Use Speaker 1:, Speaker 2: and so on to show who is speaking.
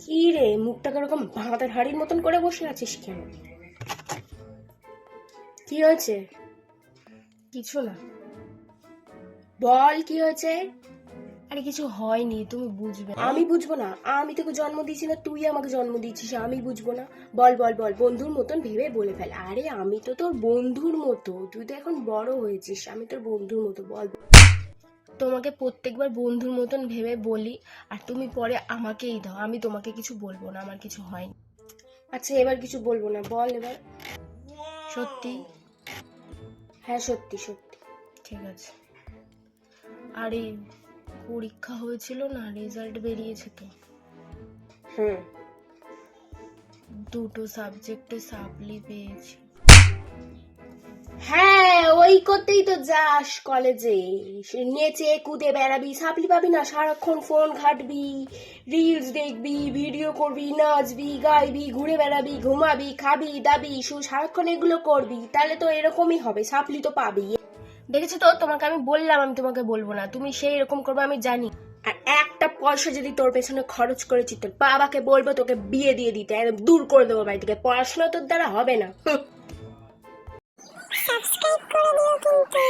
Speaker 1: কি রে, মুখটাকে ওরকম ভাঁড়ার হাড়ির মতন করে বসে আছিস কেন? কি হয়েছে? কিছু না, বল কি হয়েছে? আরে কিছু হয়নি, তুমি বুঝবে। আমি বুঝবো না? আমি তোকে জন্ম দিয়েছি না তুই আমাকে জন্ম দিয়েছিস? আমি বুঝবো না? বল বল বল, বন্ধুর মতন ভেবে বলে ফেল। আরে আমি তো তোর বন্ধুর মতো, তুই তো এখন বড় হয়েছিস, আমি তোর বন্ধুর মতো। বল। তোমাকে প্রত্যেকবার বন্ধুর মতন ভেবে বলি আর তুমি পরে আমাকেই দাও। আমি তোমাকে কিছু বলবো না, আমার কিছু হয়নি। আচ্ছা এবার কিছু বলবো না, বল এবার। সত্যি? হ্যাঁ সত্যি সত্যি। ঠিক আছে। আরে পরীক্ষা হয়েছিল না, রেজাল্ট বেরিয়েছে তো। হুম। দুটো সাবজেক্টে সাপ্লি পেয়েছি। হ্যাঁ ওই করতেই তো যাস কলেজে, নেচে কুদে বেড়াবি, সাপ্লি পাবি না? সারাক্ষণ ফোন ঘাটবি, রিলস দেখবি, ভিডিও করবি, নাচবি, গাইবি, ঘুরে বেড়াবি, ঘুমাবি, খাবি দাবি, সারাক্ষণ এগুলো করবি, তাহলে তো এরকমই হবে, সাপ্লি তো পাবি। দেখেছো তো, তোমাকে আমি বললাম আমি তোমাকে বলবো না, তুমি সেই এরকম করবে আমি জানি। আর একটা পয়সা যদি তোর পেছনে খরচ করেছি তোর বাবাকে বলবো তোকে বিয়ে দিয়ে দিতে, একদম দূর করে দেবো বাড়ি থেকে। পড়াশোনা তোর দ্বারা হবে না।
Speaker 2: সাবস্ক্রাইব করে দিও কিন্তু।